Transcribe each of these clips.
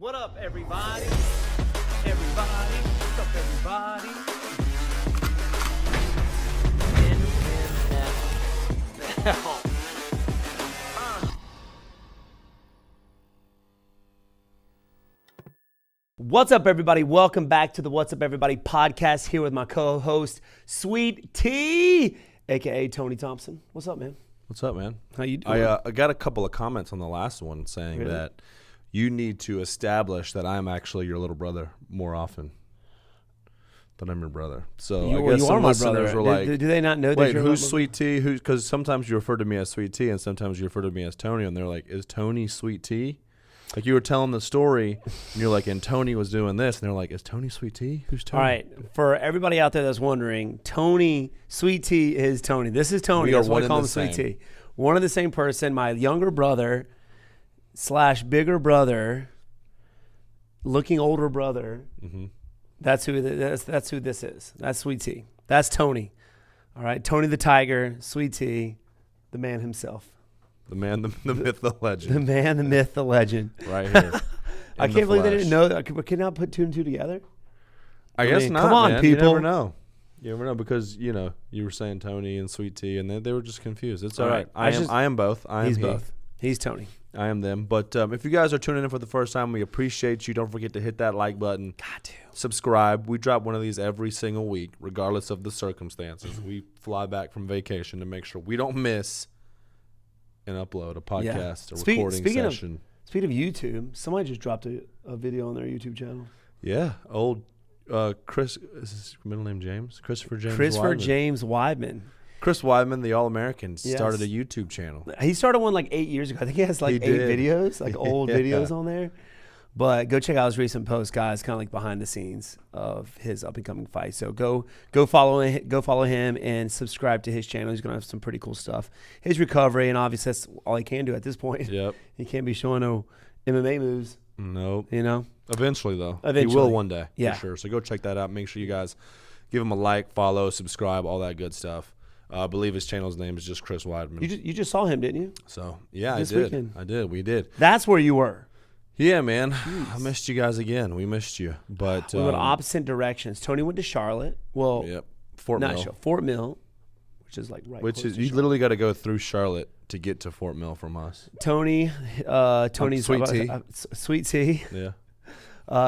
What up, everybody? Everybody, what's up, everybody? What's up, everybody? Welcome back to the What's Up, Everybody podcast here with my co-host, Sweet T, a.k.a. Tony Thompson. What's up, man? What's up, man? How you doing? I got a couple of comments on the last one saying that you need to establish that I'm actually your little brother more often than I'm your brother. So I guess some listeners were like, do they not know that wait, you're who's Sweet T? Because sometimes you refer to me as Sweet T and sometimes you refer to me as Tony, and they're like, is Tony Sweet T? Like you were telling the story, and you're like, and Tony was doing this, and they're like, is Tony Sweet T? Who's Tony? All right, for everybody out there that's wondering, Tony, Sweet T is Tony. This is Tony. That's why I call him Sweet T. One and the same person, my younger brother / bigger brother, looking older brother. Mm-hmm. That's who this is. That's Sweet T. That's Tony. All right, Tony the Tiger, Sweet T, the man himself. The man, the myth, the legend. The man, the myth, the legend. Right here. I can't believe they didn't know that. Can not put two and two together? I guess not. Come on, man. people. You never know. You never know because you were saying Tony and Sweet T, and they were just confused. It's all right. I am both. He's both. He's Tony. I am them. But if you guys are tuning in for the first time, we appreciate you. Don't forget to hit that like button. Got to. Subscribe. We drop one of these every single week, regardless of the circumstances. We fly back from vacation to make sure we don't miss and upload a podcast, a recording session. Speaking of YouTube, somebody just dropped a video on their YouTube channel. Yeah, old Chris. Is his middle name James? Christopher James Weidman. Chris Weidman, the All-American, started a YouTube channel. He started one like 8 years ago. I think he has like 8 videos, like old videos on there. But go check out his recent post, guys. Kind of like behind the scenes of his up and coming fight. So go follow him and subscribe to his channel. He's gonna have some pretty cool stuff. His recovery, and obviously that's all he can do at this point. Yep. He can't be showing no MMA moves. Nope. You know. Eventually, though. He will one day. Yeah. For sure. So go check that out. Make sure you guys give him a like, follow, subscribe, all that good stuff. I believe his channel's name is just Chris Weidman. You just saw him, didn't you? So yeah, this I did. Weekend. I did. We did. That's where you were. Yeah, man. Jeez. I missed you guys again. We missed you. But we went opposite directions. Tony went to Charlotte. Well, yep. Fort Mill, which is like right. Which is you literally got to go through Charlotte to get to Fort Mill from us. Tony's Sweet T. Sweet T. Yeah.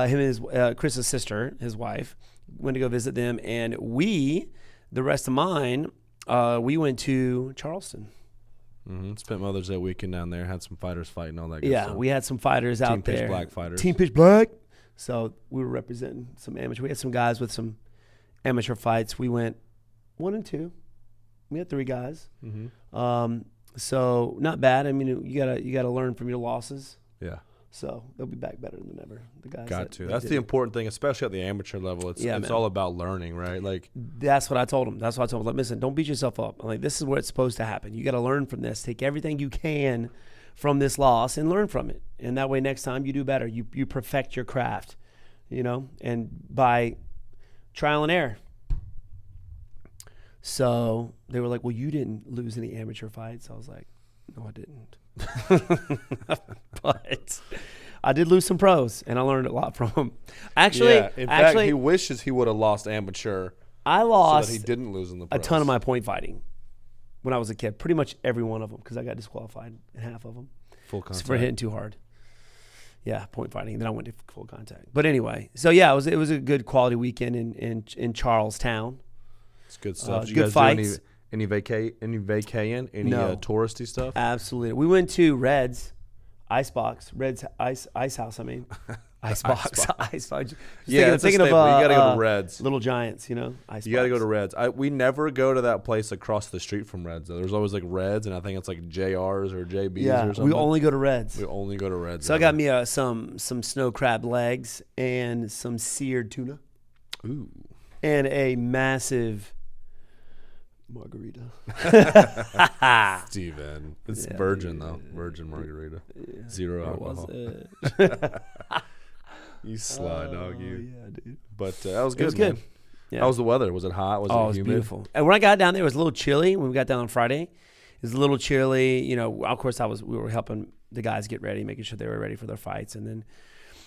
Him and his Chris's sister, his wife, went to go visit them, and we, the rest of mine, we went to Charleston. Mm-hmm. Spent Mother's Day weekend down there. Had some fighters fighting, all that good stuff. Yeah, we had some fighters out there. Team Pitch Black fighters. Team Pitch Black. So we were representing some amateur. We had some guys with some amateur fights. We went 1 and 2. We had 3 guys. Mm-hmm. So not bad. I mean, you gotta learn from your losses. Yeah. So they'll be back better than ever. The guys That's the important thing, especially at the amateur level. It's all about learning, right? Like that's what I told him. Like, listen, don't beat yourself up. I'm like, this is where it's supposed to happen. You got to learn from this. Take everything you can from this loss and learn from it. And that way, next time you do better. You perfect your craft, and by trial and error. So they were like, well, you didn't lose any amateur fights. I was like, no, I didn't. But I did lose some pros, and I learned a lot from them. Actually, in fact, he wishes he would have lost amateur. I lost so that he didn't lose in the pros. A ton of my point fighting when I was a kid. Pretty much every one of them, because I got disqualified in half of them. Full contact. For hitting too hard. Yeah, point fighting. Then I went to full contact. But anyway, so yeah, it was a good quality weekend in Charlestown. It's good stuff. Did you good guys fights. Do any vacating? Any touristy stuff? Absolutely. We went to Red's Icebox. Red's Ice House, I mean. Icebox. Icebox. Yeah, thinking of you got to go to Red's. Little Giants, Icebox. You got to go to Red's. We never go to that place across the street from Red's. Though. There's always like Red's, and I think it's like JR's or JB's or something. We only go to Red's. So I got me some snow crab legs and some seared tuna. Ooh. And a massive margarita. Steven. It's virgin, though. Virgin margarita. Yeah. 0 alcohol. Was it? You sly dog, you. Yeah, dude. But that was good, It was good. man. Yeah. How was the weather? Was it hot? Was it humid? It was beautiful. And when I got down there, it was a little chilly. When we got down on Friday, it was a little chilly. Of course, we were helping the guys get ready, making sure they were ready for their fights. And then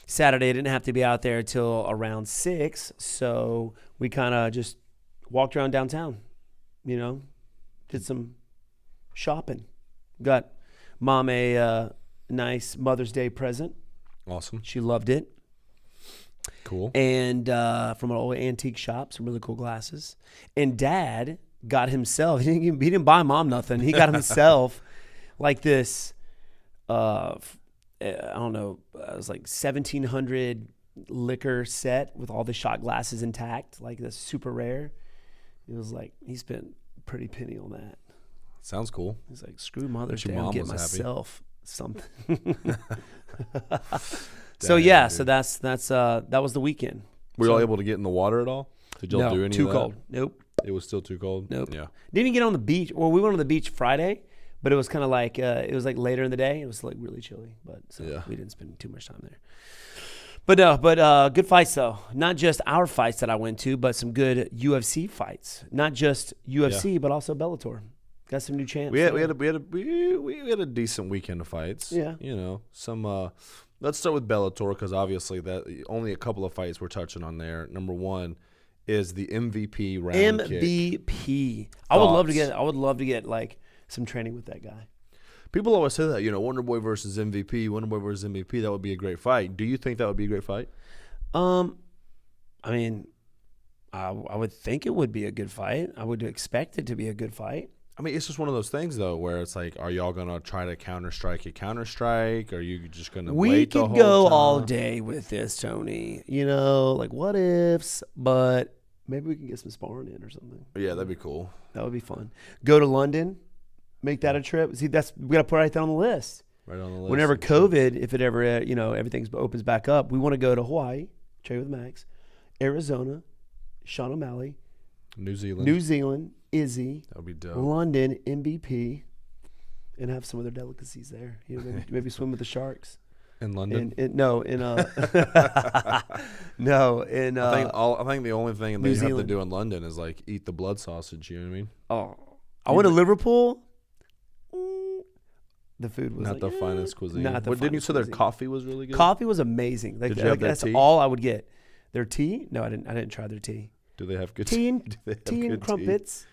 Saturday I didn't have to be out there till around 6, so we kind of just walked around downtown, did some shopping. Got Mom a nice Mother's Day present. Awesome. She loved it. Cool. And from an old antique shop, some really cool glasses. And Dad got himself, he didn't buy Mom nothing. He got himself like this, I don't know, it was like 1,700 liquor set with all the shot glasses intact, like that's super rare. It was like, he spent a pretty penny on that. Sounds cool. He's like, screw Mother's Day, I'll get myself something. So yeah, so that's that was the weekend. Were y'all able to get in the water at all? Did y'all do any too of that? cold. Nope. It was still too cold? Nope. Yeah. Didn't get on the beach. Well, we went on the beach Friday, but it was kind of like, it was like later in the day. It was like really chilly, but we didn't spend too much time there. But no, good fights though. Not just our fights that I went to, but some good UFC fights. Not just UFC, but also Bellator. Got some new champs. We had a decent weekend of fights. Yeah. Some. Let's start with Bellator because obviously that only a couple of fights we're touching on there. Number one is the MVP round kick. MVP. I would love to get like some training with that guy. People always say that, Wonderboy versus MVP, Wonderboy versus MVP. That would be a great fight. Do you think that would be a great fight? I mean, I would think it would be a good fight. I would expect it to be a good fight. I mean, it's just one of those things, though, where it's like, are y'all going to try to counter-strike a counter-strike? Are you just going to wait the whole time? We could go all day with this, Tony. Like what ifs, but maybe we can get some sparring in or something. Yeah, that'd be cool. That would be fun. Go to London, make that a trip. See, we got to put right there on the list. Right on the list. Whenever COVID, if it ever, everything opens back up, we want to go to Hawaii, trade with Max, Arizona, Sean O'Malley, New Zealand, Izzy, that would be dope. London, MVP, and have some of their delicacies there. Maybe swim with the sharks. In London? I think the only thing that you have to do in London is like eat the blood sausage. You know what I mean? Oh, I went to Liverpool. The food was not the finest cuisine. Didn't you say their coffee was really good? Coffee was amazing. Did you have their that's tea? all I would get. Their tea? No, I didn't try their tea. Do they have good tea? Tea and crumpets.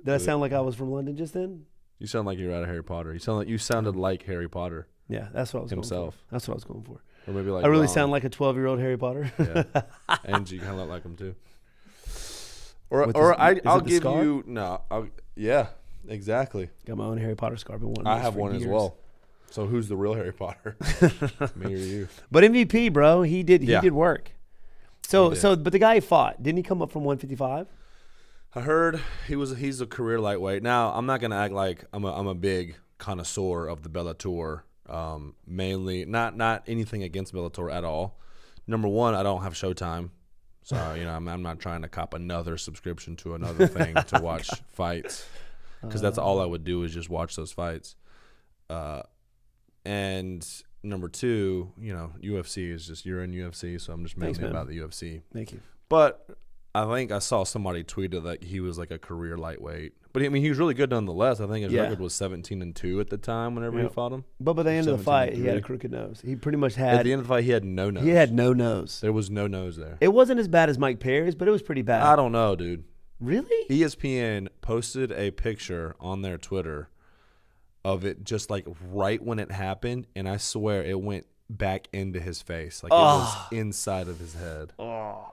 Did I sound like I was from London just then? You sound like you're out of Harry Potter. You sounded like Harry Potter. Yeah, that's what I was himself. Going for. That's what I was going for. Or maybe like I really sound like a 12-year-old Harry Potter. Yeah, and you kind of look like him too. I'll give scar? you yeah, exactly. Got my own Harry Potter scar. I have one years. As well. So who's the real Harry Potter? Me or you? But MVP, bro, he did work. But the guy he fought, didn't he come up from 155? I heard he's a career lightweight. Now I'm not gonna act like I'm a big connoisseur of the Bellator. Mainly not anything against Bellator at all. Number one, I don't have Showtime, so I'm not trying to cop another subscription to another thing to watch fights, because that's all I would do is just watch those fights. And number two, UFC is just, you're in UFC, so I'm just mainly about the UFC. Thank you. But I think I saw somebody tweeted that he was like a career lightweight. But I mean, he was really good nonetheless. I think his record was 17-2 at the time whenever he fought him. But by the end of the fight, he had a crooked nose. He pretty much had. At the end of the fight, he had no nose. He had no nose. There was no nose there. It wasn't as bad as Mike Perry's, but it was pretty bad. I don't know, dude. Really? ESPN posted a picture on their Twitter of it just like right when it happened, and I swear it went back into his face. Like it was inside of his head. Oh.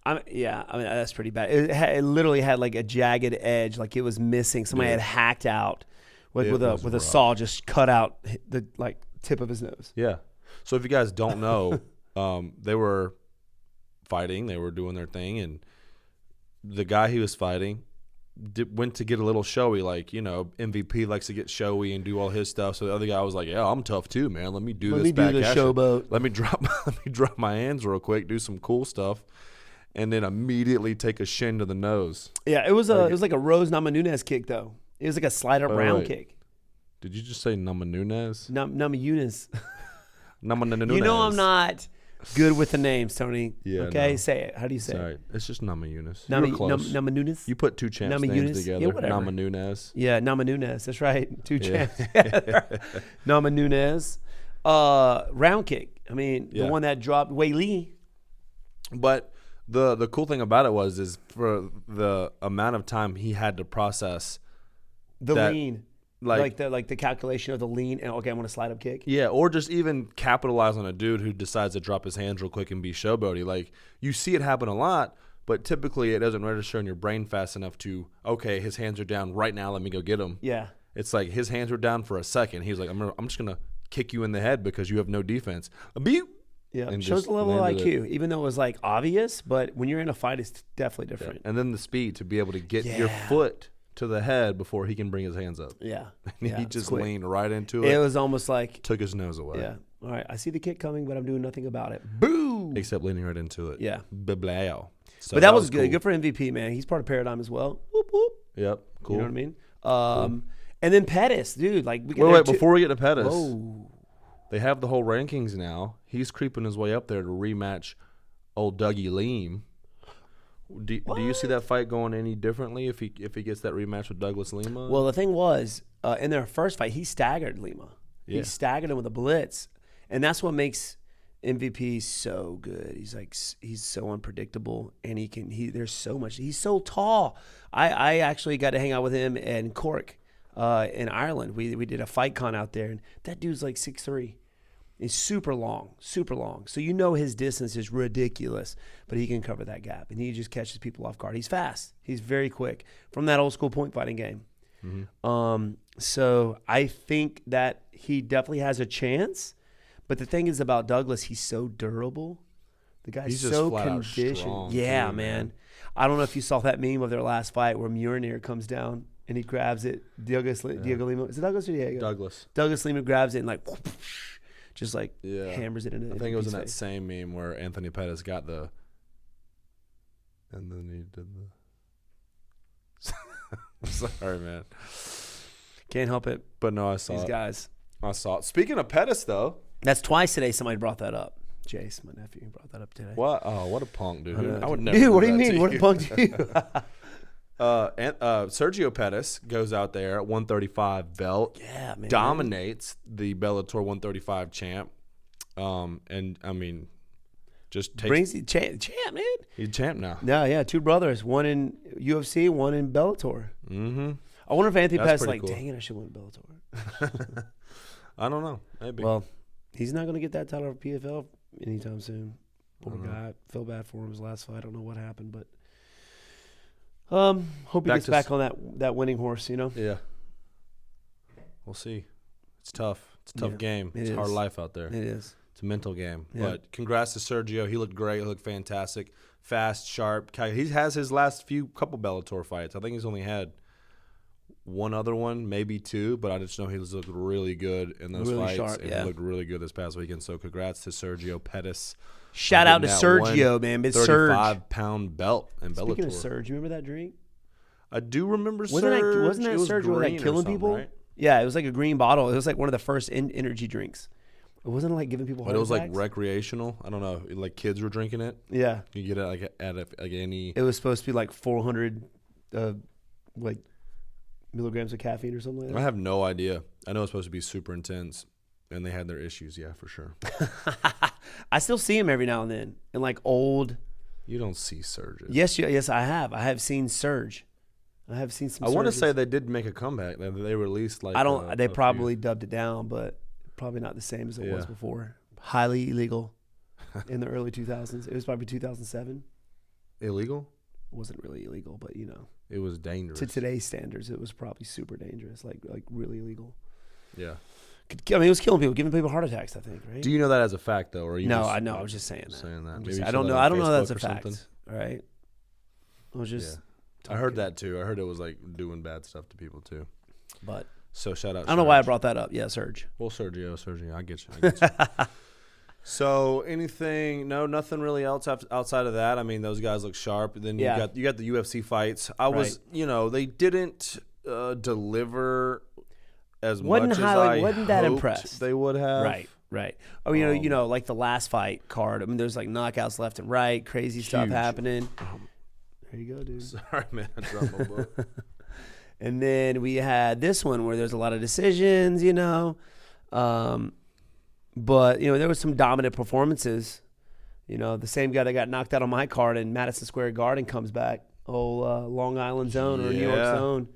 That's pretty bad. It literally had like a jagged edge, like it was missing. Somebody had hacked out with a saw, just cut out the like tip of his nose. Yeah. So if you guys don't know, they were fighting. They were doing their thing, and the guy he was fighting went to get a little showy. Like, MVP likes to get showy and do all his stuff. So the other guy was like, "Yeah, I'm tough too, man. Let me do this showboat. Let me drop my hands real quick, do some cool stuff." And then immediately take a shin to the nose. Yeah, it was like a Rose Namajunas kick though. It was like a slide up round kick. Did you just say Namajunas? Namajunas. Namajunas. I'm not good with the names, Tony. Yeah. Okay, no. say it. How do you say Sorry. it? It's just Namajunas. Namajunas. You put two champs names together. Yeah, whatever. Namajunas. Yeah, Namajunas. That's right. Two champs together. Namajunas. Round kick. I mean, the one that dropped Wei Lee. But the cool thing about it is for the amount of time he had to process the lean. Like the calculation of the lean and okay, I'm gonna slide up kick. Yeah, or just even capitalize on a dude who decides to drop his hands real quick and be showboaty. Like you see it happen a lot, but typically it doesn't register in your brain fast enough to okay, his hands are down right now. Let me go get him. Yeah, it's like his hands were down for a second. He's like, I'm just gonna kick you in the head because you have no defense. Yeah, it shows the level of IQ, even though it was like obvious. But when you're in a fight, it's definitely different. Yeah. And then the speed to be able to get your foot to the head before he can bring his hands up. Yeah. And he just leaned right into it. It was almost like took his nose away. Yeah. All right. I see the kick coming, but I'm doing nothing about it. Boo! Except leaning right into it. Yeah. Blah. So but that was good. Cool. Good for MVP, man. He's part of Paradigm as well. Whoop, whoop. Yep. Cool. You know what I mean? Cool. And then Pettis, dude. Like wait, before we get to Pettis, they have the whole rankings now. He's creeping his way up there to rematch old Dougie Leam. Do you see that fight going any differently if he gets that rematch with Douglas Lima? Well, the thing was, in their first fight, he staggered Lima. Yeah. He staggered him with a blitz, and that's what makes MVP so good. He's so unpredictable, and there's so much. He's so tall. I actually got to hang out with him in Cork, in Ireland. We did a fight con out there, and that dude's like 6'3". He's super long. So you know his distance is ridiculous, but he can cover that gap, and he just catches people off guard. He's fast. He's very quick from that old school point fighting game. Mm-hmm. So I think that he definitely has a chance, but the thing is about Douglas, he's so durable. The guy's so conditioned. Strong, yeah, man. I don't know if you saw that meme of their last fight where Morono comes down and he grabs it. Diego Lima. Is it Douglas or Diego? Douglas. Douglas Lima grabs it and like just like hammers it into. I think it was in that same meme where Anthony Pettis got the, and then he did the. Sorry, man. Can't help it. But no, I saw these guys. I saw it. Speaking of Pettis, though, that's twice today. Somebody brought that up. Jace, my nephew, brought that up today. What? Oh, what a punk, dude! I would never. Dude, what do you mean? What a punk, dude? Sergio Pettis goes out there at 135 belt. Yeah, man. Dominates the Bellator 135 champ. And I mean, just takes, brings the champ, man. He's champ now. Yeah. Two brothers, one in UFC, one in Bellator. Mm-hmm. I wonder if Anthony Pettis cool. Dang it, I should win Bellator. I don't know. Maybe. Well, he's not going to get that title of PFL anytime soon. Poor guy. Feel bad for him his last fight. I don't know what happened, but hope he gets back on that winning horse, you know? Yeah. We'll see. It's tough. It's a tough game. It's a hard life out there. It is. It's a mental game. Yeah. But congrats to Sergio. He looked great. He looked fantastic. Fast, sharp. He has his last couple Bellator fights. I think he's only had one other one, maybe two, but I just know he looked really good in those fights. Sharp, and he looked really good this past weekend. So congrats to Sergio Pettis. Shout out to Sergio, man. It's 35-pound belt in Bellator. Speaking of Serge, you remember that drink? I do remember Serge. Wasn't that Serge like killing people? Right? Yeah, it was like a green bottle. It was like one of the first energy drinks. It wasn't like giving people heart attacks. It was like recreational. I don't know. Like kids were drinking it. Yeah. You get it at any. It was supposed to be like 400 milligrams of caffeine or something like that. I have no idea. I know it's supposed to be super intense, and they had their issues. Yeah, for sure. I still see him every now and then in like old. You don't see Surges. Yes, I have. I have seen Surge. I have seen some. I want to say they did make a comeback. They released like. I don't. They probably dubbed it down, but probably not the same as it was before. Highly illegal in the early 2000s. It was probably 2007. Illegal? It wasn't really illegal, but you know. It was dangerous. To today's standards, it was probably super dangerous, like really illegal. Yeah. I mean, it was killing people, giving people heart attacks, I think, right? Do you know that as a fact, though? Or are you no, I know. I was just saying that. Saying that. I don't know. I don't know that's a fact. All right. I was just. Yeah. I heard that too. I heard it was like doing bad stuff to people too. But. So shout out. I don't know why I brought that up. Yeah, Serge. Well, Sergio. I get you. So anything? No, nothing really else outside of that. I mean, those guys look sharp. Then you got the UFC fights. They didn't deliver as much as I wasn't that hoped impressed. They would have. Right. Oh, you know, like the last fight card. I mean, there's like knockouts left and right, crazy stuff happening. There you go, dude. Sorry, man. I dropped my book. And then we had this one where there's a lot of decisions, you know. But, there was some dominant performances. The same guy that got knocked out on my card in Madison Square Garden comes back. Long Island zone or New York zone.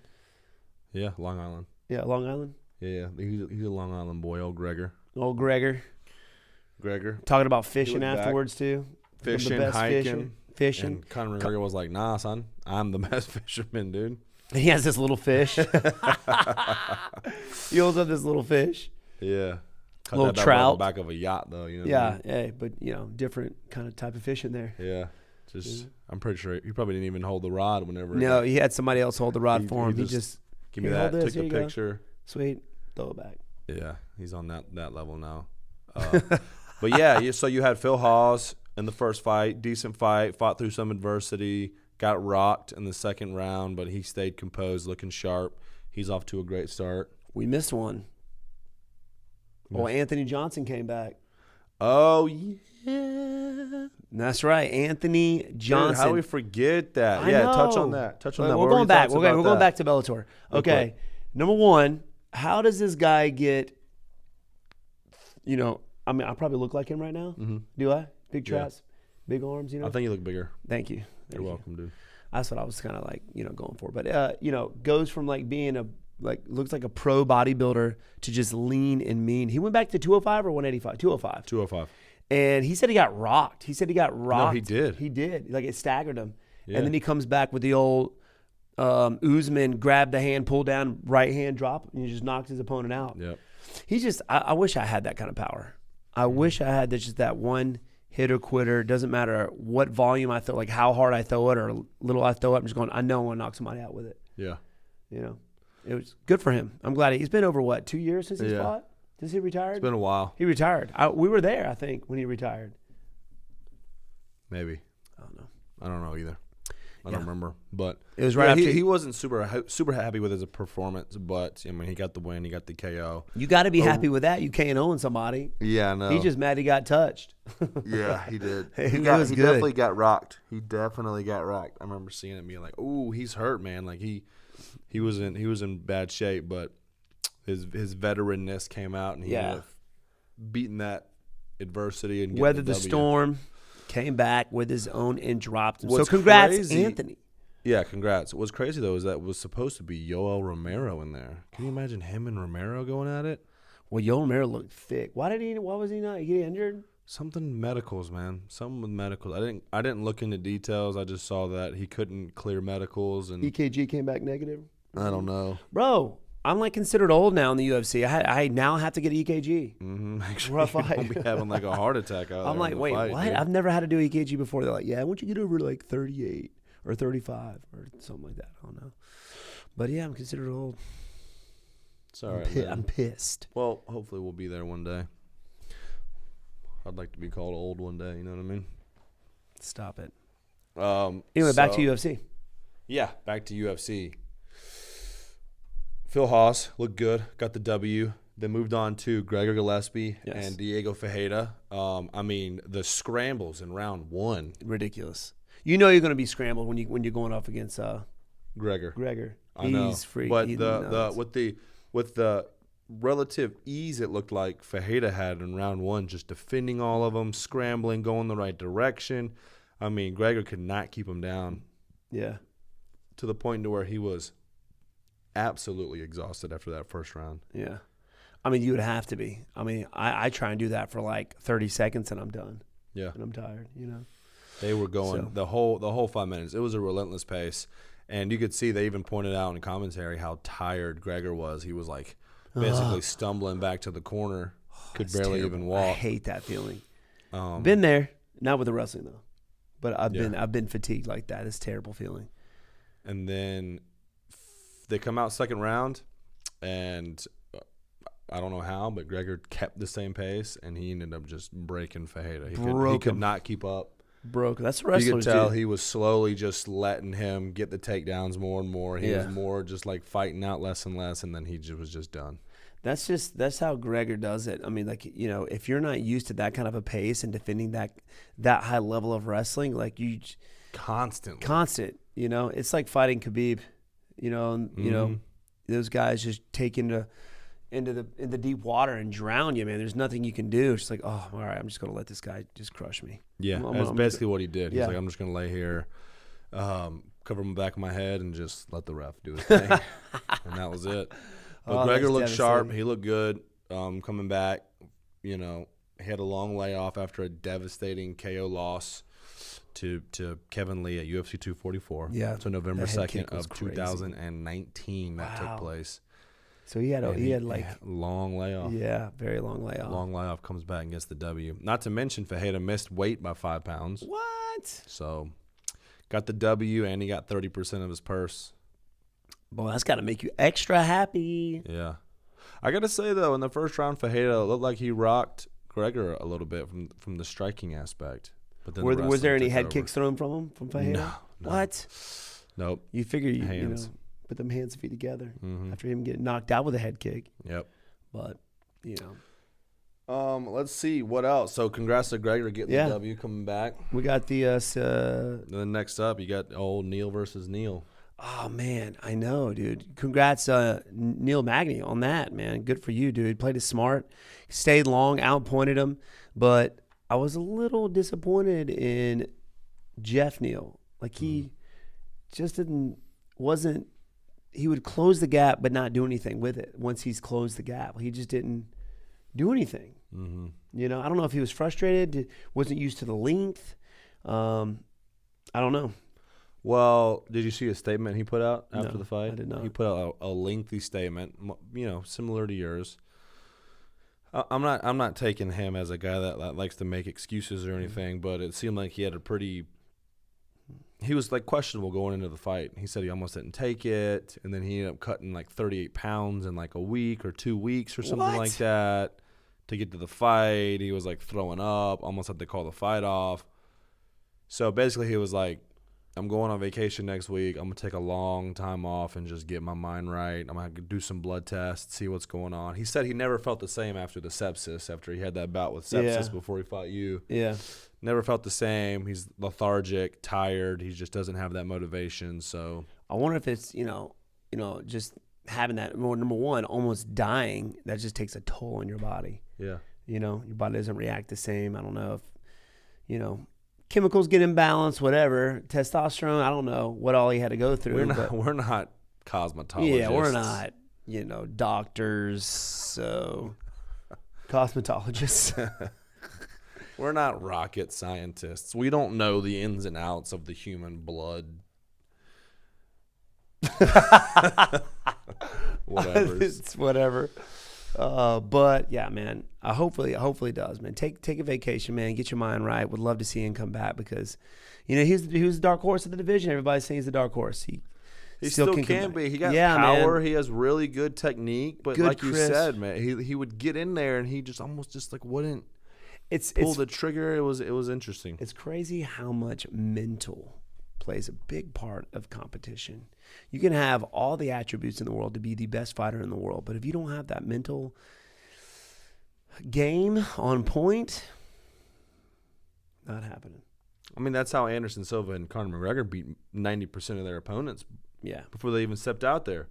Yeah, Long Island. Yeah, Long Island. Yeah. He's a Long Island boy, old Gregor. Old Gregor. Talking about fishing afterwards, too. Fishing, hiking. Fishing. And Conor McGregor was like, nah, son, I'm the best fisherman, dude. He has this little fish. He holds up this little fish. Yeah. Little trout. On the back of a yacht, though. But, different kind of type of fish in there. Yeah. I'm pretty sure he probably didn't even hold the rod whenever. No, he had somebody else hold the rod for him. He just give me that. Took the picture. Go. Sweet. Throw it back. Yeah, he's on that level now. But yeah, so you had Phil Hawes in the first fight, decent fight, fought through some adversity, got rocked in the second round, but he stayed composed, looking sharp. He's off to a great start. We missed one. Anthony Johnson came back. Oh, yeah. That's right, Anthony Johnson. Dude, how do we forget that? Touch on that. We're going back. We're going back to Bellator. Okay, number one, how does this guy get, I probably look like him right now. Mm-hmm. Do I? Big traps, big arms, I think you look bigger. Thank you. You're welcome, dude. That's what I was kind of like, going for. But, goes from like being looks like a pro bodybuilder to just lean and mean. He went back to 205 or 185? 205. 205. And he said he got rocked. No, he did. He did. Like, it staggered him. Yeah. And then he comes back with the old Usman, grab the hand, pull down, right hand drop, and he just knocked his opponent out. Yep. I wish I had that kind of power. I wish I had just that one hitter quitter. Doesn't matter what volume I throw, like how hard I throw it or little I throw it. I'm just going, I know I'm going to knock somebody out with it. Yeah. It was good for him. I'm glad he's been over 2 years since he's fought? Since he retired? It's been a while. He retired. We were there, I think, when he retired. Maybe. I don't know either. I don't remember, but it was right after he wasn't super happy with his performance, but he got the win, he got the KO. You got to be happy with that. You can't own somebody. Yeah, no. He's just mad he got touched. Yeah, he did. He definitely got rocked. He definitely got rocked. I remember seeing it and being like, "Ooh, he's hurt, man." Like he was in bad shape, but his veteranness came out and he ended up beating that adversity and weathered the storm. Came back with his own and dropped him. What's so congrats, crazy, Anthony. Yeah, congrats. What's crazy, though, is that it was supposed to be Yoel Romero in there. Can you imagine him and Romero going at it? Well, Yoel Romero looked thick. Why was he not get injured? Something medicals, man. Something with medicals. I didn't look into details. I just saw that he couldn't clear medicals. And EKG came back negative? I don't know. Bro, I'm considered old now in the UFC. I now have to get EKG. Make sure you don't be having a heart attack out I'm like, wait, fight, what? Dude. I've never had to do EKG before. They're like, yeah, once you get over 38 or 35 or something like that. I don't know. But yeah, I'm considered old. It's all right, I'm pissed. Well, hopefully we'll be there one day. I'd like to be called old one day, you know what I mean? Stop it. Anyway, back to UFC. Yeah, back to UFC. Phil Hawes looked good, got the W. Then moved on to Gregor Gillespie and Diego Ferreira. The scrambles in round one. Ridiculous. You know you're going to be scrambled when you're going off against Gregor. I He's know. Freak. But with the relative ease it looked like Ferreira had in round one, just defending all of them, scrambling, going the right direction. Gregor could not keep him down. Yeah. To the point to where he was absolutely exhausted after that first round. Yeah. You would have to be. I try and do that for 30 seconds and I'm done. Yeah. And I'm tired, They were going the whole 5 minutes. It was a relentless pace. And you could see they even pointed out in commentary how tired Gregor was. He was basically stumbling back to the corner. Could barely even walk. I hate that feeling. Been there, not with the wrestling though. But I've been fatigued like that. It's a terrible feeling. And then they come out second round, and I don't know how, but Gregor kept the same pace, and he ended up just breaking Ferreira. He could not keep up. That's wrestlers. You could tell he was slowly just letting him get the takedowns more and more. He was more just fighting out less and less, and then he was just done. That's how Gregor does it. If you're not used to that kind of a pace and defending that high level of wrestling, you constant. It's like fighting Khabib. Those guys just taking in the deep water and drown you, man. There's nothing you can do. It's just like, oh, all right, I'm just gonna let this guy just crush me. Yeah, that's basically what he did. He's like, I'm just gonna lay here, cover my back of my head, and just let the ref do his thing, and that was it. But Gregor looked sharp. He looked good. Coming back, he had a long layoff after a devastating KO loss to Kevin Lee at UFC 244. Yeah, so November 2nd of 2019 that took place. So he had like long layoff. Yeah, very long layoff. Long layoff, comes back and gets the W. Not to mention Ferreira missed weight by 5 pounds. What? So got the W, and he got 30% of his purse. Boy, that's got to make you extra happy. Yeah. I got to say, though, in the first round, Ferreira looked like he rocked Gregor a little bit from the striking aspect. But then was there any head kicks thrown from him, from Ferreira? No. What? Nope. You figure you put them hands and feet together after him getting knocked out with a head kick. Yep. But, let's see what else. So congrats to Gregor getting the W, coming back. We got the then next up, you got old Neal versus Neal. Oh man, I know, dude. Congrats, Neal Magny, on that, man. Good for you, dude. Played it smart, stayed long, outpointed him. But I was a little disappointed in Jeff Neal. Like he just wasn't. He would close the gap, but not do anything with it. Once he's closed the gap, he just didn't do anything. I don't know if he was frustrated, wasn't used to the length. I don't know. Well, did you see a statement he put out after the fight? I did not. He put out a lengthy statement, similar to yours. I'm not taking him as a guy that likes to make excuses or anything, but it seemed like he had he was like questionable going into the fight. He said he almost didn't take it, and then he ended up cutting like 38 pounds in like a week or 2 weeks or something like that to get to the fight. He was like throwing up, almost had to call the fight off. So basically he was like, I'm going on vacation next week. I'm going to take a long time off and just get my mind right. I'm going to do some blood tests, see what's going on. He said he never felt the same after the sepsis, after he had that bout with sepsis before he fought you. Yeah. Never felt the same. He's lethargic, tired. He just doesn't have that motivation. So I wonder if it's, just having that, number one, almost dying, that just takes a toll on your body. Yeah. Your body doesn't react the same. I don't know if, chemicals get imbalanced, whatever. Testosterone, I don't know what all he had to go through. We're not cosmetologists. Yeah, we're not, doctors, so cosmetologists. We're not rocket scientists. We don't know the ins and outs of the human blood. Whatever. It's whatever. But yeah, man. Hopefully it does, man. Take a vacation, man. Get your mind right. Would love to see him come back because, he was the dark horse of the division. Everybody's saying he's the dark horse. He still can be. He got power. Man. He has really good technique. But like you said, man, he would get in there and he just almost just like wouldn't pull the trigger. It was interesting. It's crazy how much mental plays a big part of competition. You can have all the attributes in the world to be the best fighter in the world, but if you don't have that mental game on point, not happening. I mean, that's how Anderson Silva and Conor McGregor beat 90% of their opponents before they even stepped out there.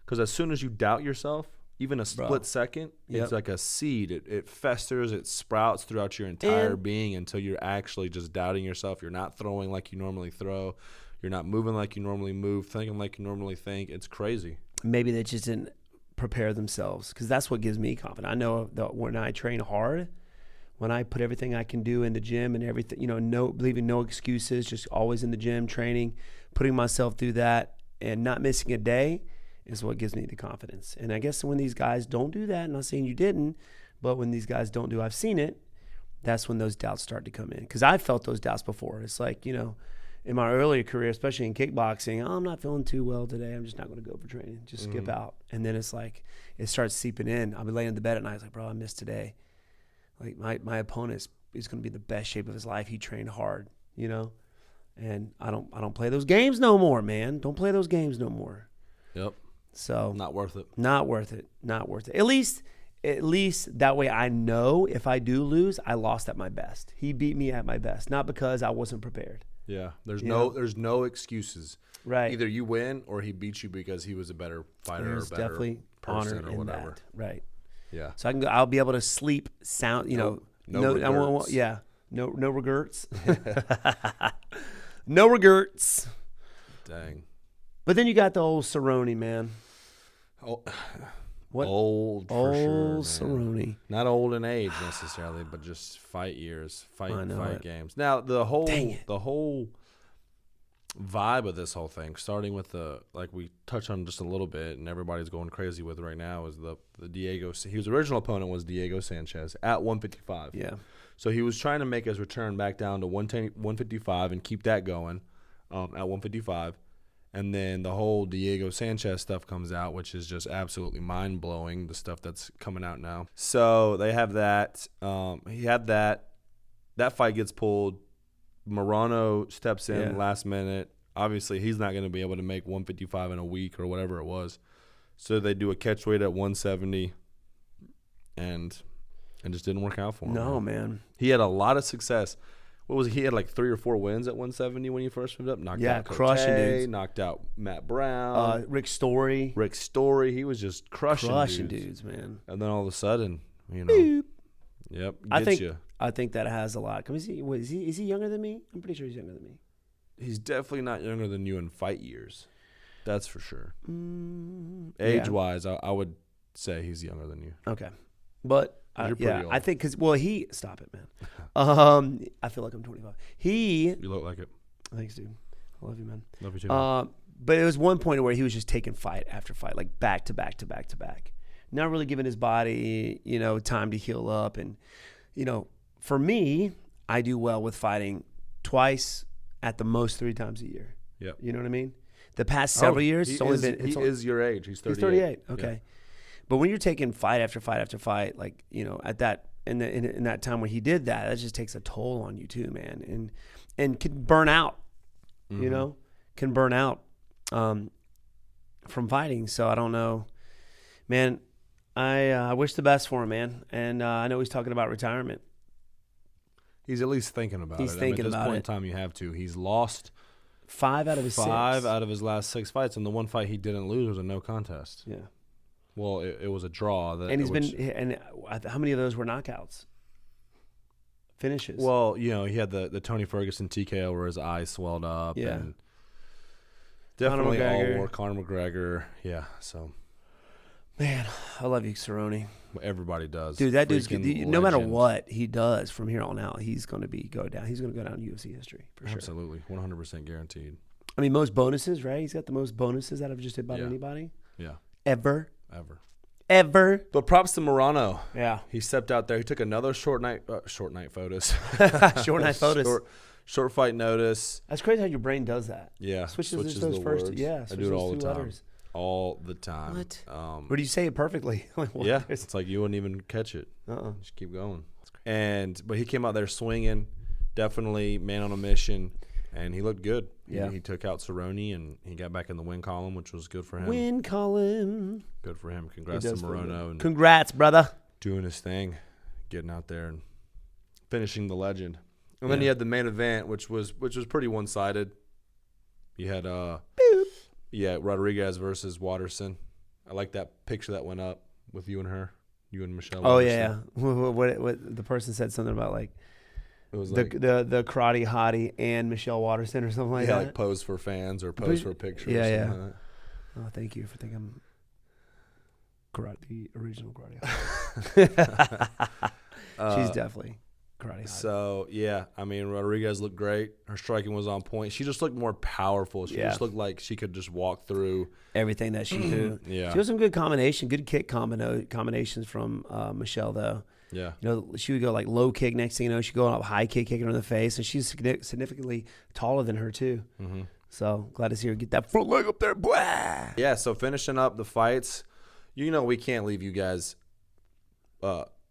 Because as soon as you doubt yourself, even a split second, it's like a seed. It festers, it sprouts throughout your entire being until you're actually just doubting yourself. You're not throwing like you normally throw. You're not moving like you normally move, thinking like you normally think. It's crazy. Maybe they just didn't prepare themselves, because that's what gives me confidence. I know that when I train hard, when I put everything I can do in the gym and everything, leaving no excuses, just always in the gym training, putting myself through that and not missing a day is what gives me the confidence. And I guess when these guys don't do that, I'm not saying you didn't, but when these guys don't do, I've seen it, that's when those doubts start to come in. Because I've felt those doubts before. It's like, in my earlier career, especially in kickboxing, I'm not feeling too well today. I'm just not going to go for training. Just skip out. And then it's like, it starts seeping in. I'll be laying in the bed at night. It's like, bro, I missed today. Like my opponent is going to be the best shape of his life. He trained hard, and I don't play those games no more, man. Don't play those games no more. Yep. So not worth it. Not worth it. Not worth it. At least that way I know if I do lose, I lost at my best. He beat me at my best, not because I wasn't prepared. Yeah. There's no excuses. Right. Either you win or he beats you because he was a better fighter or better person honor or in whatever. that. Right. Yeah. So I'll be able to sleep sound. No regrets. No regrets. No regrets. Dang. But then you got the old Cerrone, man. Oh, What? Old for Old sure, man. Cerrone. Not old in age necessarily, but just fight years, fight games. Now the whole vibe of this whole thing, starting with like we touched on just a little bit, and everybody's going crazy with right now, is the Diego. His original opponent was Diego Sanchez at 155. Yeah. So he was trying to make his return back down to 155 and keep that going at 155. And then the whole Diego Sanchez stuff comes out, which is just absolutely mind-blowing, the stuff that's coming out now. So they have that. He had that. That fight gets pulled. Morono steps in last minute. Obviously, he's not going to be able to make 155 in a week or whatever it was. So they do a catch weight at 170, and it just didn't work out for him. No, man. He had a lot of success. What was it? He had like 3 or 4 wins at 170 when he first moved up. Knocked out crushing dudes. Knocked out Matt Brown. Rick Story. He was just crushing dudes, man. And then all of a sudden, Boop. Yep, I think that has a lot. Is he younger than me? I'm pretty sure he's younger than me. He's definitely not younger than you in fight years. That's for sure. Age-wise, I would say he's younger than you. Okay. But you're pretty old. I think stop it, man. I feel like I'm 25. You look like it. Thanks, dude. I love you, man. Love you too. Man. But it was one point where he was just taking fight after fight, like back to back to back to back, not really giving his body, time to heal up. And for me, I do well with fighting twice, at the most 3 times a year. Yep. You know what I mean? The past several years, he is your age. He's 38. He's 38. Okay. Yeah. But when you're taking fight after fight after fight, like, at that in that time when he did that just takes a toll on you too, man, and can burn out. Mm-hmm. Can burn out from fighting. So I don't know, man. I wish the best for him, man, and I know he's talking about retirement. He's at least thinking about it. He's thinking about it. At this point in time, you have to. He's lost 5 out of his 6. 5 out of his last 6 fights, and the one fight he didn't lose was a no contest. Yeah. Well, it was a draw. And how many of those were knockouts? Finishes. Well, he had the Tony Ferguson TKO where his eye swelled up. Yeah. And definitely all war. Conor McGregor. Yeah. So. Man, I love you, Cerrone. Everybody does. Dude, that dude's good. No matter what he does from here on out, he's going to go down. He's going to go down in UFC history for sure. Absolutely, 100% guaranteed. I mean, most bonuses, right? He's got the most bonuses out of just about anybody. Yeah. Ever. But props to Morono. Yeah. He stepped out there. He took another short night photos. Short night photos. Short fight notice. That's crazy how your brain does that. Yeah. Switches those first. Words. Yeah. I do it all the time. Letters. All the time. What? Or do you say it perfectly? Yeah. It's like you wouldn't even catch it. Just keep going. But he came out there swinging. Definitely man on a mission. And he looked good. Yeah. He took out Cerrone, and he got back in the win column, which was good for him. Win column. Good for him. Congrats to Morono. Congrats, brother. Doing his thing, getting out there and finishing the legend. And then you had the main event, which was pretty one-sided. You had Rodriguez versus Watterson. I like that picture that went up with you and her, you and Michelle. Oh Watterson. Yeah. What the person said something about like. It was the karate hottie and Michelle Watterson or something like that. Yeah, like pose for fans or pose for pictures. Yeah, yeah. Like oh, thank you for thinking I'm the original karate hottie. She's definitely karate hottie. So, yeah, I mean, Rodriguez looked great. Her striking was on point. She just looked more powerful. She just looked like she could just walk through. Everything that she do. Yeah. She was some good good kick combinations from Michelle, though. Yeah. She would go like low kick. Next thing you know, she'd go up high kick, kicking her in the face. And she's significantly taller than her, too. Mm-hmm. So glad to see her get that front leg up there. Blah! Yeah, so finishing up the fights, we can't leave you guys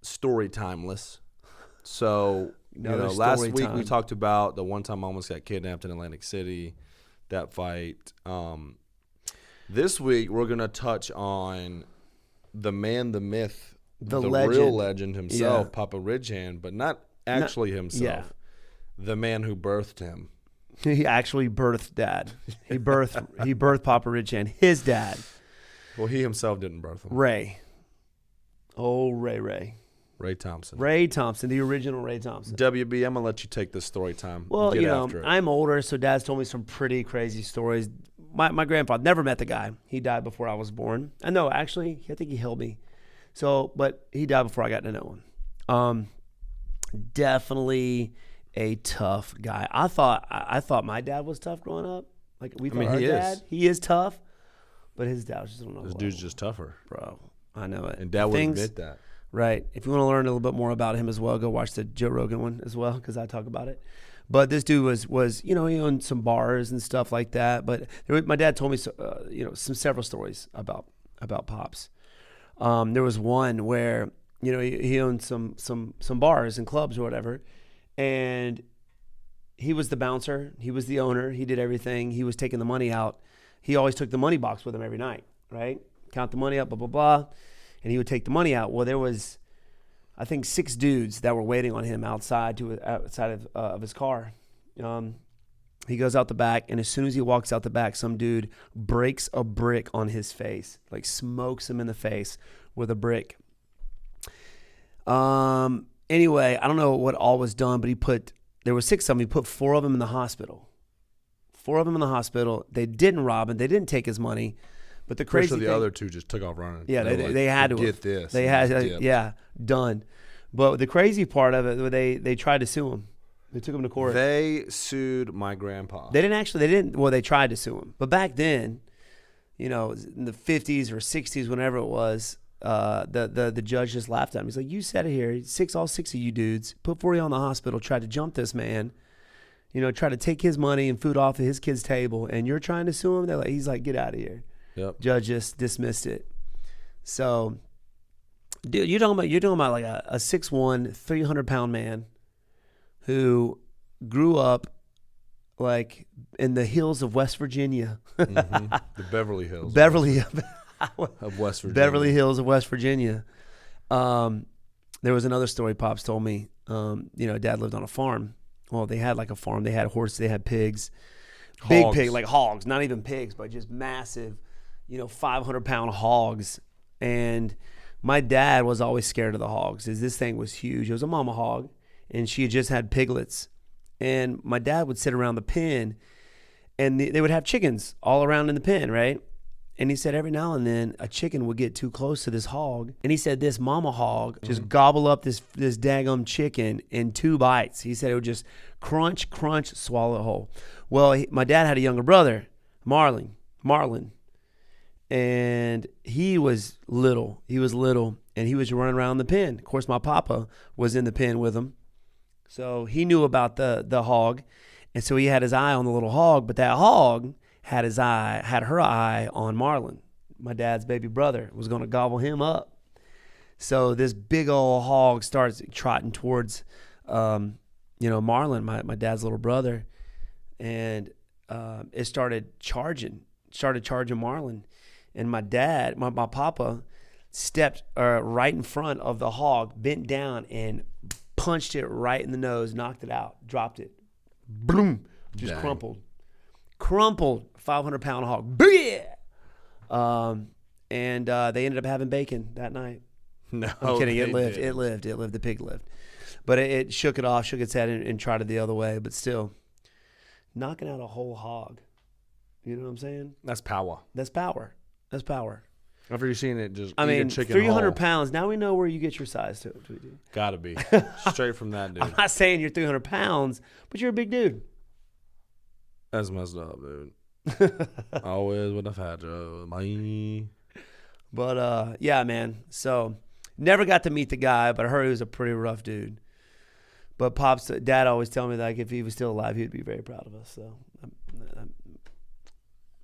story timeless. So, last week we talked about the one time I almost got kidnapped in Atlantic City, that fight. This week we're going to touch on the man, the myth, the real legend himself, Papa Ridgehand, but not actually himself. Yeah. The man who birthed him. He actually birthed Dad. He birthed Papa Ridgehand, his dad. Well, he himself didn't birth him. Ray. Oh, Ray. Ray Thompson. Ray Thompson, the original Ray Thompson. WB, I'm going to let you take this story time. Well, Get you know, after it. I'm older, so Dad's told me some pretty crazy stories. My grandfather, never met the guy. He died before I was born. I know, actually, I think he held me. So, but he died before I got to know him. Definitely a tough guy. I thought my dad was tough growing up. Like our dad, he is tough, but his dad was just on another level. This dude's just tougher, bro. I know it. And Dad would admit that. Right. If you want to learn a little bit more about him as well, go watch the Joe Rogan one as well, because I talk about it. But this dude was he owned some bars and stuff like that. But my dad told me several stories about Pops. There was one where he owned some bars and clubs or whatever, and he was the bouncer, he was the owner, he did everything. He was taking the money out. He always took the money box with him every night, right? Count the money up, blah blah blah. And he would take the money out. Well, there was, I think, 6 dudes that were waiting on him outside of his car. He goes out the back, and as soon as he walks out the back, some dude breaks a brick on his face, like smokes him in the face with a brick. Anyway, I don't know what all was done, but there were 6 of them. He put 4 of them in the hospital. 4 of them in the hospital. They didn't rob him. They didn't take his money. But the crazy thing, other 2 just took off running. Yeah, they had to get this. They had done. But the crazy part of it, they tried to sue him. They took him to court. They sued my grandpa. They didn't. Well, they tried to sue him. But back then, in the 50s or 60s, whenever it was, the judge just laughed at him. He's like, "You said it here. All 6 of you dudes put 40 on the hospital, tried to jump this man, tried to take his money and food off of his kid's table, and you're trying to sue him." He's like, "Get out of here." Yep. Judge just dismissed it. So, dude, you're talking about like a 6'1", 300-pound man who grew up like in the hills of West Virginia. Mm-hmm. The Beverly Hills. Of West Virginia. Beverly Hills of West Virginia. There was another story Pops told me. Dad lived on a farm. Well, they had like a farm. They had horses. They had pigs. Hogs. Big pig, like hogs. Not even pigs, but just massive, 500-pound hogs. And my dad was always scared of the hogs. This thing was huge. It was a mama hog, and she had just had piglets. And my dad would sit around the pen, and they would have chickens all around in the pen, right? And he said every now and then a chicken would get too close to this hog. And he said this mama hog just gobble up this daggum chicken in 2 bites. He said it would just crunch, swallow it whole. Well, my dad had a younger brother, Marlon. And he was little, and he was running around the pen. Of course, my papa was in the pen with him. So he knew about the hog, and so he had his eye on the little hog, but that hog had her eye on Marlon, my dad's baby brother, was going to gobble him up. So this big old hog starts trotting towards, Marlon, my dad's little brother, and it started charging Marlon. And my dad, my papa, stepped right in front of the hog, bent down, and punched it right in the nose, knocked it out, dropped it. Boom. Just Dang. crumpled 500-pound hog. And they ended up having bacon that night. No, I'm kidding. It lived. Didn't. It lived. The pig lived. But it shook it off, shook its head, and trotted the other way. But still, knocking out a whole hog. You know what I'm saying? That's power. That's power. After you've seen it, just eat a chicken 300 whole. pounds. Now we know where you get your size to. Gotta be. Straight from that dude. I'm not saying you're 300 pounds, but you're a big dude. That's messed up, dude. Always would have had Joe. But yeah, man. So never got to meet the guy, but I heard he was a pretty rough dude. But Dad always tell me that if he was still alive, he'd be very proud of us. So that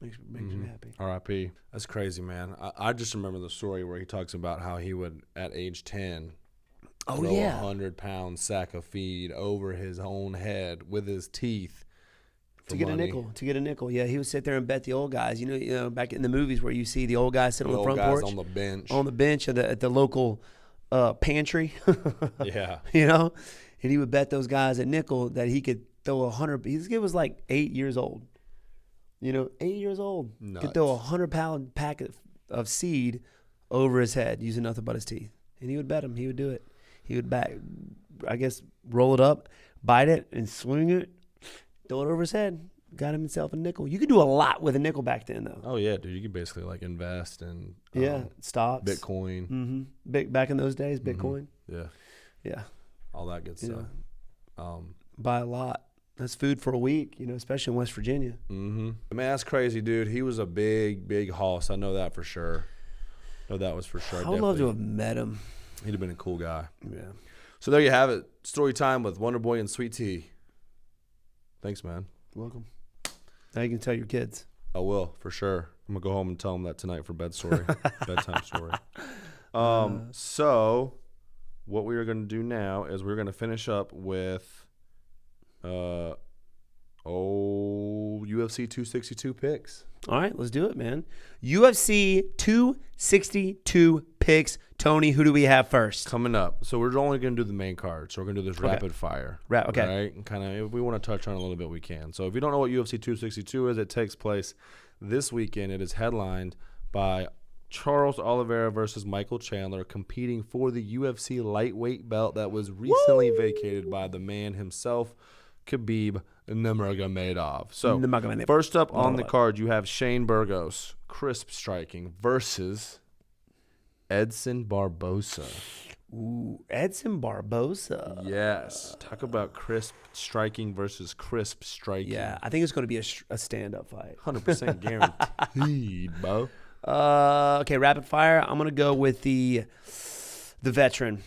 makes me happy. R.I.P. That's crazy, man. I just remember the story where he talks about how he would, at age 10, throw a 100-pound sack of feed over his own head with his teeth. To get a nickel. Yeah, he would sit there and bet the old guys. You know, back in the movies where you see the old guys sitting on the front porch, on the bench, at the local pantry. Yeah, and he would bet those guys a nickel that he could throw 100. He was like 8 years old. 8 years old. Nuts. Could throw a 100-pound of seed over his head using nothing but his teeth. And he would bet him. He would do it. He would roll it up, bite it, and swing it, throw it over his head. Got himself a nickel. You could do a lot with a nickel back then, though. Oh, yeah, dude. You could basically, like, invest in stocks. Bitcoin. Mm-hmm. Back in those days, Bitcoin. Yeah. Yeah. All that good stuff. Buy a lot. That's food for a week, especially in West Virginia. Mm-hmm. Man, that's crazy, dude. He was a big, big hoss. I know that for sure. That was for sure. I would love to have met him. He'd have been a cool guy. Yeah. So there you have it. Story time with Wonderboy and Sweet Tea. Thanks, man. Welcome. Now you can tell your kids. I will, for sure. I'm going to go home and tell them that tonight for bedtime story. So what we are going to do now is we're going to finish up with UFC 262 picks. All right, let's do it, man. UFC 262 picks. Tony, who do we have first? Coming up. So we're only going to do the main card. So we're going to do this rapid fire. Okay. Right? And kind of, if we want to touch on it a little bit, we can. So if you don't know what UFC 262 is, it takes place this weekend. It is headlined by Charles Oliveira versus Michael Chandler, competing for the UFC lightweight belt that was recently vacated by the man himself, Khabib Nurmagomedov. So first up on the card, you have Shane Burgos, crisp striking, versus Edson Barboza. Ooh, Edson Barboza. Yes. Talk about crisp striking versus crisp striking. Yeah, I think it's going to be a stand-up fight. 100% guaranteed, bro. Okay, rapid fire. I'm going to go with the veteran.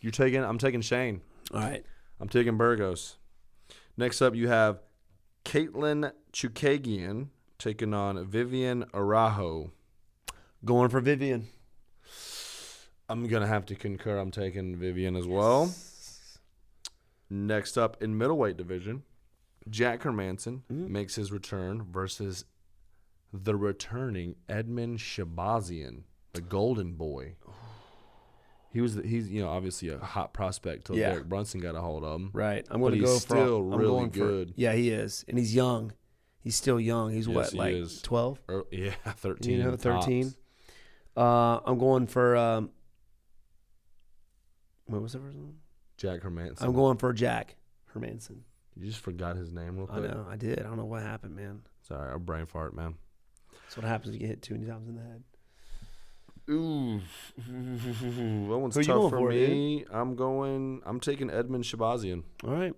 I'm taking Shane. All right. I'm taking Burgos. Next up, you have Caitlin Chukagian taking on Vivian Araujo. Going for Vivian. I'm going to have to concur. I'm taking Vivian as well. Next up in middleweight division, Jack Hermanson makes his return versus the returning Edmund Shabazian, the Golden Boy. He's obviously a hot prospect till Derek Brunson got a hold of him. Right. I'm going to go for. He's still really good. Yeah, he is, and he's young. He's still young. He's 12? Yeah, 13. 13. I'm going for. What was the first one? Jack Hermanson. I'm going for Jack Hermanson. You just forgot his name real quick. I know, I did. I don't know what happened, man. Sorry, our brain fart, man. That's what happens when you get hit too many times in the head. Ooh, that one's tough for me. I'm taking Edmund Shabazian. All right.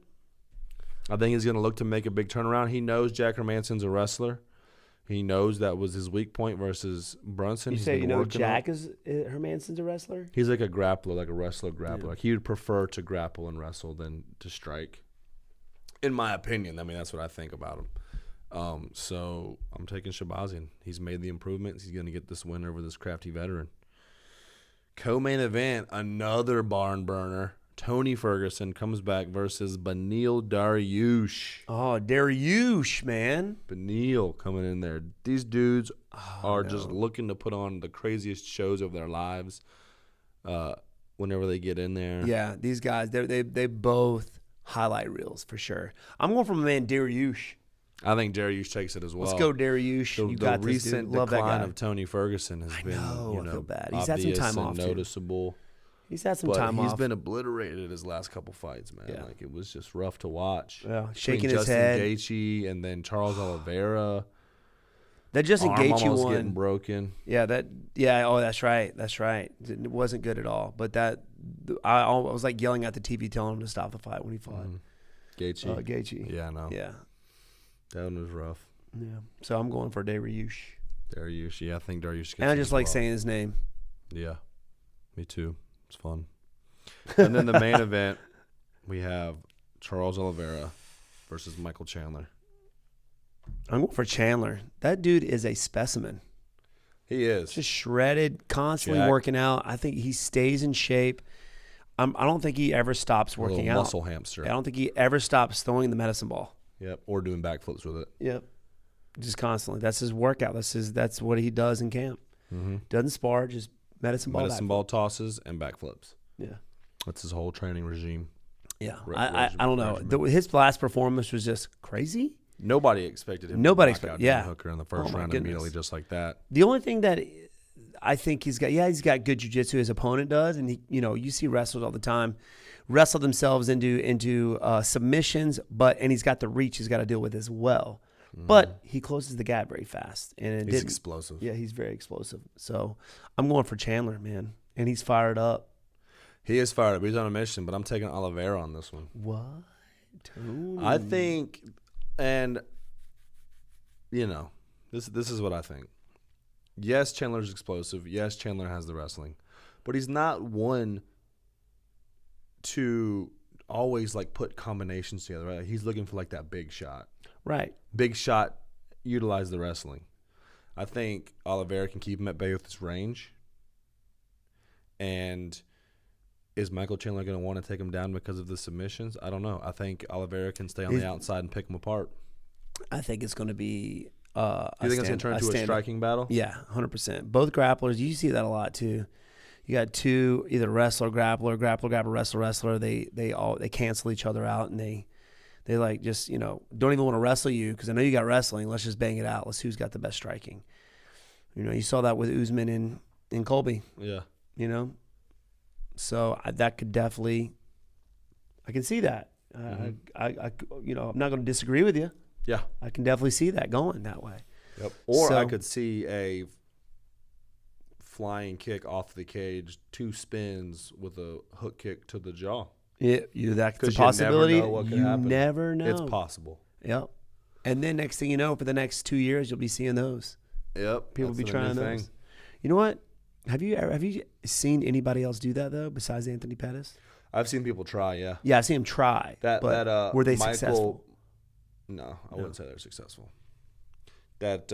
I think he's going to look to make a big turnaround. He knows Jack Hermanson's a wrestler. He knows that was his weak point versus Brunson. You say Jack is Hermanson's a wrestler? He's like a grappler, like a wrestler grappler. Yeah. Like he would prefer to grapple and wrestle than to strike. In my opinion, I mean that's what I think about him. So I'm taking Shabazian. He's made the improvements. He's going to get this win over this crafty veteran. Co-main event, another barn burner. Tony Ferguson comes back versus Neal Dariush. Oh, Dariush, man. Neal coming in there. These dudes are just looking to put on the craziest shows of their lives whenever they get in there. Yeah, these guys, they both highlight reels for sure. I'm going for my man Dariush. I think Dariush takes it as well. Let's go, Dariush. The recent decline of Tony Ferguson has been I feel bad. He's had some time off, noticeable. He's had some time off. He's been obliterated his last couple fights, man. Yeah. Like it was just rough to watch. Yeah, shaking his head. Gaethje and then Charles Oliveira. That Justin Gaethje almost one getting broken. Yeah, Oh, that's right. It wasn't good at all. But I was like yelling at the TV, telling him to stop the fight when he fought. Gaethje. Yeah, I know. Yeah, that one was rough. Yeah. So I'm going for Dariush. Yeah, I think Dariush. And I just like saying his name. Yeah, me too. It's fun. And then the main event, we have Charles Oliveira versus Michael Chandler. I'm going for Chandler. That dude is a specimen. He is. Just shredded, constantly working out. I think he stays in shape. I don't think he ever stops working out. Muscle hamster. I don't think he ever stops throwing the medicine ball. Yep, or doing backflips with it. Yep, just constantly. That's his workout. That's what he does in camp. Mm-hmm. Doesn't spar, just medicine ball tosses and backflips. Yeah, that's his whole training regime. Yeah, I don't know. His last performance was just crazy. Nobody expected him. Nobody expected. Hooker in the first round immediately, just like that. The only thing that I think he's got good jiu-jitsu. His opponent does, and you see wrestlers all the time wrestle themselves into submissions, and he's got the reach he's got to deal with as well. But he closes the gap very fast, and he's explosive. Yeah, he's very explosive. So I'm going for Chandler, man, and he's fired up. He is fired up. He's on a mission, but I'm taking Oliveira on this one. What? Tony. I think, and this is what I think. Yes, Chandler's explosive. Yes, Chandler has the wrestling, but he's not one to always like put combinations together. Right? He's looking for like that big shot. Right. Big shot. Utilize the wrestling. I think Oliveira can keep him at bay with his range. And is Michael Chandler going to want to take him down because of the submissions? I don't know. I think Oliveira can stay on the outside and pick him apart. I think it's going to be. Do you think it's going to turn into a striking battle? Yeah, 100%. Both grapplers, you see that a lot too. You got two, either wrestler, grappler, wrestler. They cancel each other out, and they like just don't even want to wrestle you because I know you got wrestling. Let's just bang it out. Let's see who's got the best striking. You saw that with Usman and Colby. Yeah. So that could definitely, I can see that. I'm not going to disagree with you. Yeah. I can definitely see that going that way. Yep. Or I could see a flying kick off the cage, 2 spins with a hook kick to the jaw. Yeah, that's a possibility. You never know. It's possible. Yep. And then next thing you know, for the next 2 years, you'll be seeing those. Yep. People will be trying those. You know what? Have you seen anybody else do that though besides Anthony Pettis? I've seen people try. Yeah. Yeah, I've seen him try. Were they successful? No, I wouldn't say they're successful. That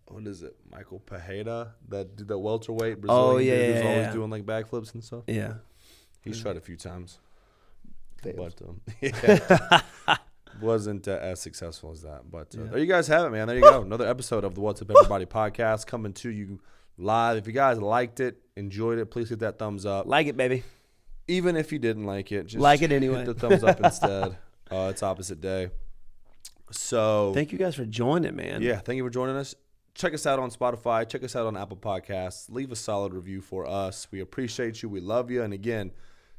what is it? Michael Pajeda, that did the welterweight Brazilian dude who's always doing like backflips and stuff. Yeah. He's tried a few times. Failed. But wasn't as successful as that. But there you guys have it, man. There you go. Another episode of the What's Up Everybody podcast coming to you live. If you guys liked it, enjoyed it, please hit that thumbs up. Like it, baby. Even if you didn't like it, just like it anyway. Hit the thumbs up instead. It's opposite day. So thank you guys for joining, man. Yeah, thank you for joining us. Check us out on Spotify. Check us out on Apple Podcasts. Leave a solid review for us. We appreciate you. We love you. And again,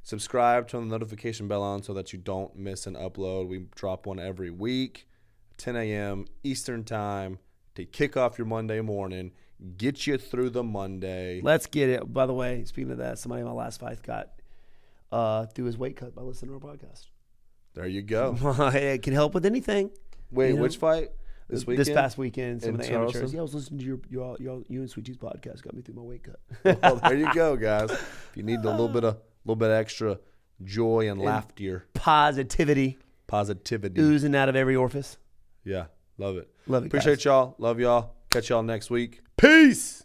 subscribe, turn the notification bell on so that you don't miss an upload. We drop one every week, 10 a.m. Eastern time to kick off your Monday morning, get you through the Monday. Let's get it. By the way, speaking of that, somebody in my last fight got through his weight cut by listening to our podcast. There you go. It can help with anything. Wait, which fight? This weekend? This past weekend, some of the Charleston? amateurs. Yeah, I was listening to you and Sweet Tea's podcast. Got me through my weight cut. Well, there you go, guys. If you need a little bit extra joy and laughter, positivity oozing out of every orifice. Yeah, love it. Love it. Appreciate y'all. Love y'all. Catch y'all next week. Peace.